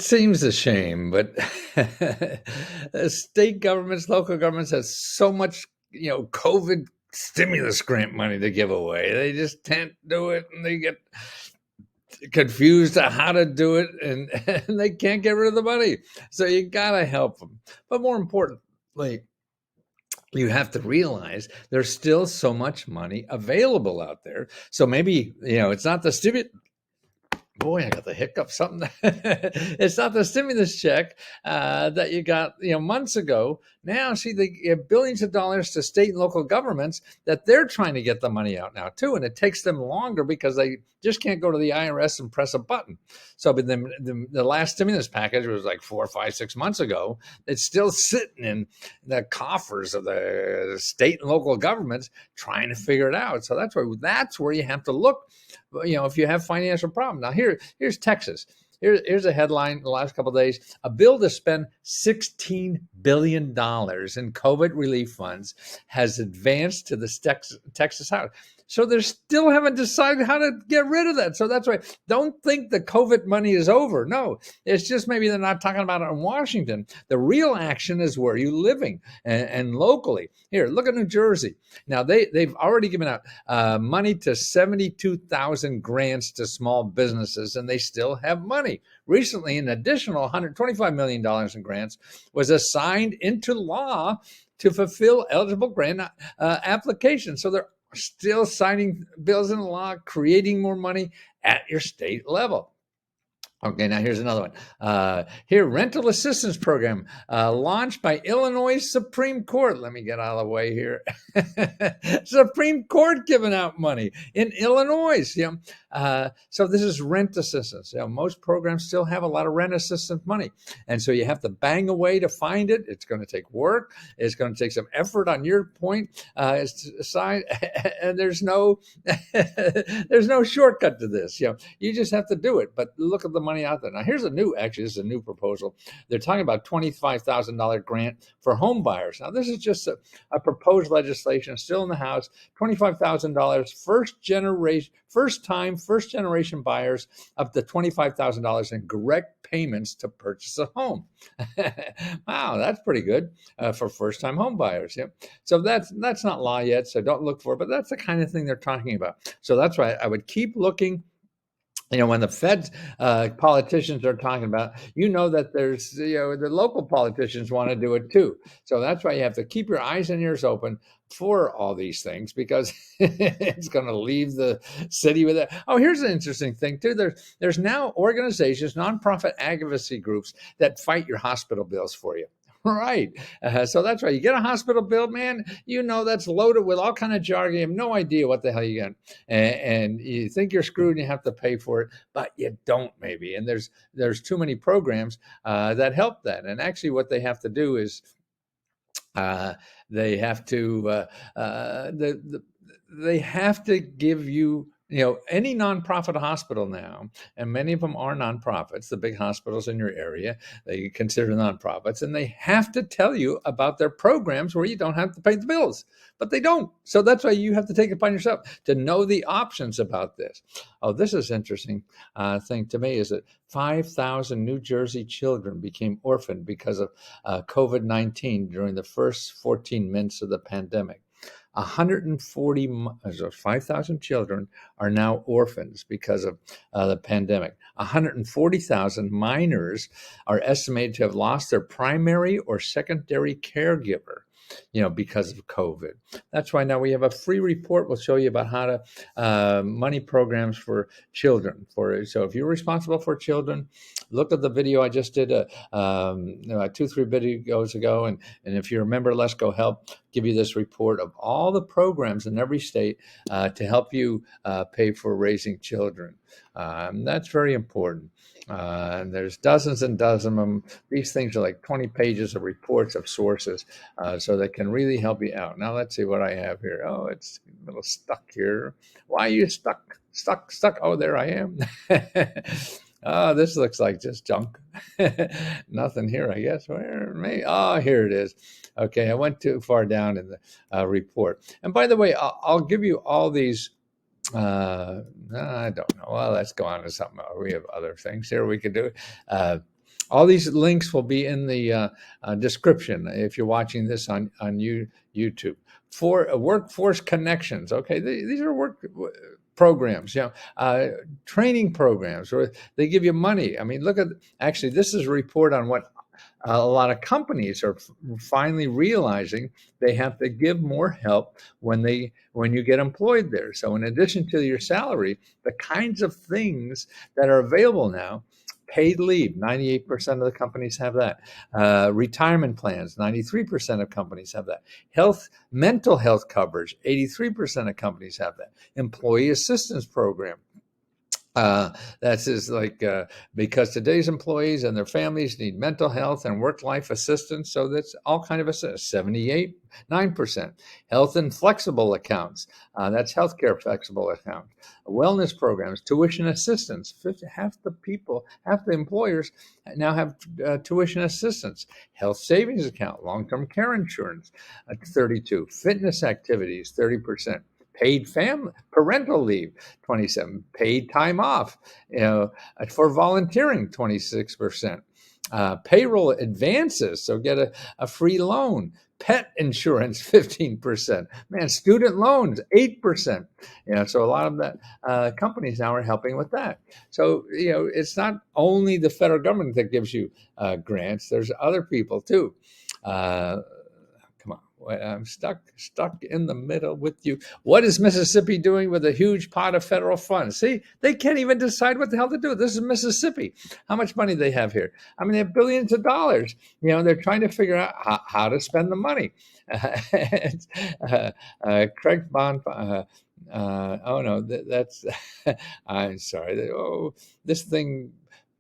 Seems a shame, but state governments, local governments has so much, COVID stimulus grant money to give away. They just can't do it, and they get confused on how to do it, and, and they can't get rid of the money. So you gotta help them. But more importantly, you have to realize there's still so much money available out there. So maybe it's not the stimulus. Boy, I got the hiccup. Something. It's not the stimulus check that you got, months ago. Now, see, they give billions of dollars to state and local governments that they're trying to get the money out now too, and it takes them longer because they just can't go to the IRS and press a button. So, but the last stimulus package was like 4, 5, 6 months ago. It's still sitting in the coffers of the state and local governments trying to figure it out. So that's where you have to look. If you have financial problems. Now here's Texas. Here's a headline the last couple of days: a bill to spend $16 billion in COVID relief funds has advanced to the Texas House. So they still haven't decided how to get rid of that. So that's why don't think the COVID money is over. No, it's just maybe they're not talking about it in Washington. The real action is where you're living and locally. Here, look at New Jersey. Now they've already given out money to 72,000 grants to small businesses, and they still have money. Recently, an additional $125 million in grants was assigned into law to fulfill eligible grant applications. So they're still signing bills into law, creating more money at your state level. Okay, now here's another one. Here, rental assistance program launched by Illinois Supreme Court. Let me get out of the way here. Supreme Court giving out money in Illinois. So this is rent assistance. Most programs still have a lot of rent assistance money, and so you have to bang away to find it. It's going to take work. It's going to take some effort on your point side, and there's no there's no shortcut to this. You just have to do it. But look at the money out there. Now, this is a new proposal. They're talking about $25,000 grant for home buyers. Now, this is just a proposed legislation still in the House. $25,000 first generation buyers up to $25,000 in direct payments to purchase a home. Wow, that's pretty good for first time home buyers. So that's not law yet, so don't look for it, but that's the kind of thing they're talking about. So that's why I would keep looking. When the Fed politicians are talking about, that there's, the local politicians want to do it too. So that's why you have to keep your eyes and ears open for all these things, because it's going to leave the city with it. Oh, here's an interesting thing too. There's now organizations, nonprofit advocacy groups that fight your hospital bills for you. Right. So that's right. You get a hospital bill, man, that's loaded with all kind of jargon. You have no idea what the hell you get. And you think you're screwed and you have to pay for it, but you don't maybe. And there's too many programs that help that. And actually what they have to do is they have to they have to give you any nonprofit hospital now, and many of them are nonprofits, the big hospitals in your area, they consider nonprofits, and they have to tell you about their programs where you don't have to pay the bills, but they don't. So that's why you have to take it upon yourself to know the options about this. Oh, this is interesting thing to me is that 5,000 New Jersey children became orphaned because of COVID-19 during the first 14 months of the pandemic. 5,000 children are now orphans because of the pandemic. 140,000 minors are estimated to have lost their primary or secondary caregiver, because of COVID. That's why now we have a free report. We'll show you about how to money programs for children. So if you're responsible for children, look at the video I just did 2-3 videos ago. And if you remember, Let's Go Help give you this report of all the programs in every state to help you pay for raising children. That's very important. And there's dozens and dozens of them. These things are like 20 pages of reports of sources, so that can really help you out. Now let's see what I have here. Oh, it's a little stuck here. Why are you stuck? Oh, there I am. Oh, this looks like just junk. Nothing here, I guess. Oh, here it is. Okay, I went too far down in the report. And by the way, I'll give you all these. I don't know. Well, let's go on to something else. We have other things here we could do. All these links will be in the description if you're watching this on YouTube. For workforce connections, okay, these are work programs, training programs, or they give you money. I mean, look at, actually, this is a report on what a lot of companies are finally realizing they have to give more help when you get employed there. So in addition to your salary, the kinds of things that are available now: paid leave, 98% of the companies have that. Retirement plans, 93% of companies have that. Mental health coverage, 83% of companies have that. Employee assistance program, that's just like, because today's employees and their families need mental health and work-life assistance, so that's all kind of assistance. 9%. Health and flexible accounts, that's healthcare flexible account. Wellness programs, tuition assistance. Half the employers now have tuition assistance. Health savings account, long-term care insurance, 32. Fitness activities, 30%. Paid parental leave, 27. Paid time off, for volunteering, 26%. Payroll advances, so get a free loan. Pet insurance, 15%. Man, student loans, 8%. So a lot of that companies now are helping with that. So it's not only the federal government that gives you grants. There's other people too. Come on, I'm stuck in the middle with you. What is Mississippi doing with a huge pot of federal funds? See, they can't even decide what the hell to do. This is Mississippi. How much money they have here? I mean, they have billions of dollars. They're trying to figure out how to spend the money. Craig Bond. Oh no, that's. I'm sorry. This thing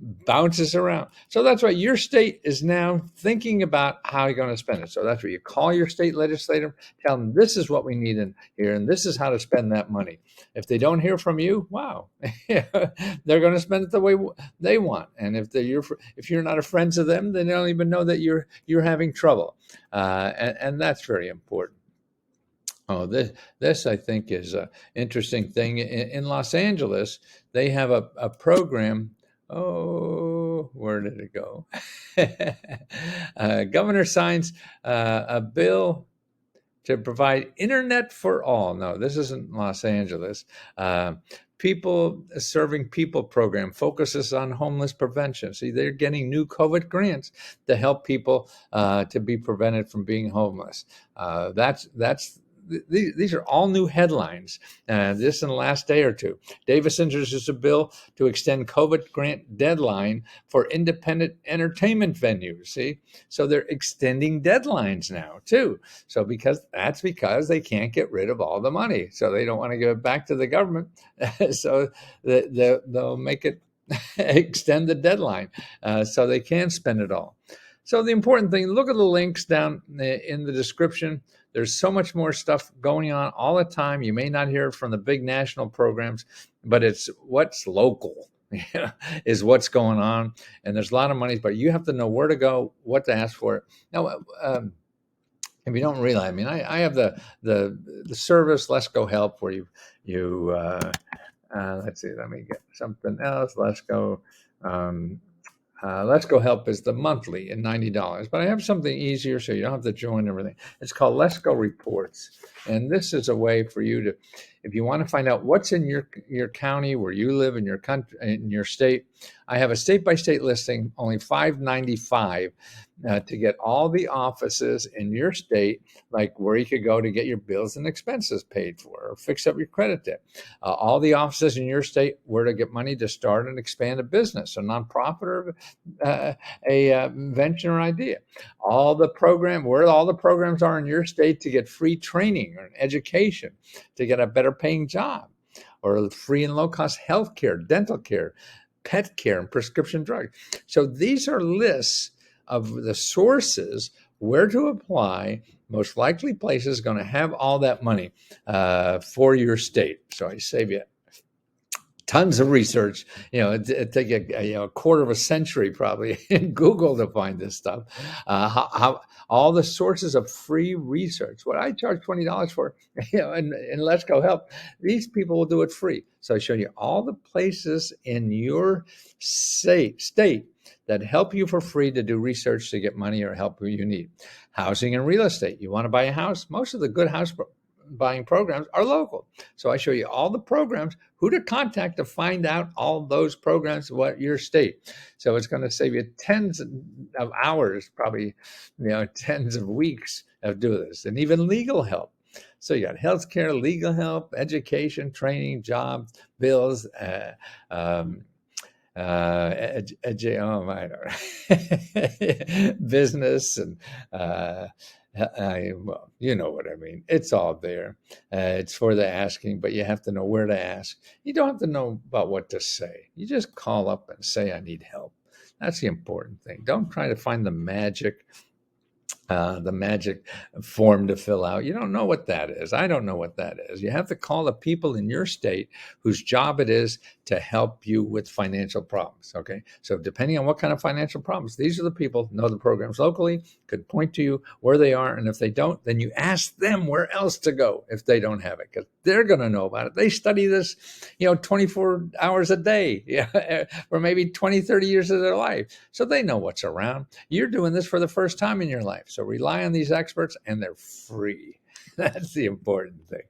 bounces around. So that's right. Your state is now thinking about how you're going to spend it. So that's where you call your state legislator, tell them this is what we need in here, and this is how to spend that money. If they don't hear from you, wow, they're going to spend it the way they want. And if you're not a friend to them, then they don't even know that you're having trouble. And that's very important. Oh, this I think is an interesting thing. In Los Angeles, they have a program. Oh, where did it go? Governor signs a bill to provide internet for all. No, this isn't Los Angeles. People Serving People program focuses on homeless prevention. See, they're getting new COVID grants to help people to be prevented from being homeless. These are all new headlines. This in the last day or two. Davis introduces a bill to extend COVID grant deadline for independent entertainment venues. See, so they're extending deadlines now too. So because they can't get rid of all the money, so they don't want to give it back to the government. So they'll make it extend the deadline so they can spend it all. So the important thing, look at the links down in the description. There's so much more stuff going on all the time. You may not hear it from the big national programs, but it's what's local is what's going on. And there's a lot of money, but you have to know where to go, what to ask for. Now, if you don't realize, I mean, I have the service Let's Go Help, where you let's see, let me get something else. Let's Go Help is the monthly at $90, but I have something easier so you don't have to join everything. It's called Let's Go Reports, and this is a way for you to, if you want to find out what's in your county, where you live, in your country, in your state. I have a state-by-state listing, only $5.95 to get all the offices in your state, like where you could go to get your bills and expenses paid for, or fix up your credit debt. All the offices in your state, where to get money to start and expand a business, a nonprofit, or a venture or idea. Where all the programs are in your state to get free training or an education, to get a better paying job, or free and low cost health care, dental care, pet care, and prescription drugs. So these are lists of the sources where to apply. Most likely places going to have all that money for your state. So I save you tons of research. It take a quarter of a century probably in Google to find this stuff. How all the sources of free research. What I charge $20 for, and Let's Go Help, these people will do it free. So I show you all the places in your state that help you for free to do research to get money or help you need. Housing and real estate. You want to buy a house? Most of the good house buying programs are local. So I show you all the programs, who to contact to find out all those programs, what your state. So it's going to save you tens of hours, probably, tens of weeks of doing this, and even legal help. So you got healthcare, legal help, education, training, jobs, bills, business, and well, you know what I mean. It's all there. It's for the asking, but you have to know where to ask. You don't have to know about what to say. You just call up and say, I need help. That's the important thing. Don't try to find the magic form to fill out. You don't know what that is. I don't know what that is. You have to call the people in your state whose job it is to help you with financial problems. Okay. So depending on what kind of financial problems, these are the people who know the programs locally, could point to you where they are. And if they don't, then you ask them where else to go if they don't have it, because they're going to know about it. They study this, 24 hours a day, or maybe 20, 30 years of their life. So they know what's around. You're doing this for the first time in your life. So rely on these experts, and they're free. That's the important thing.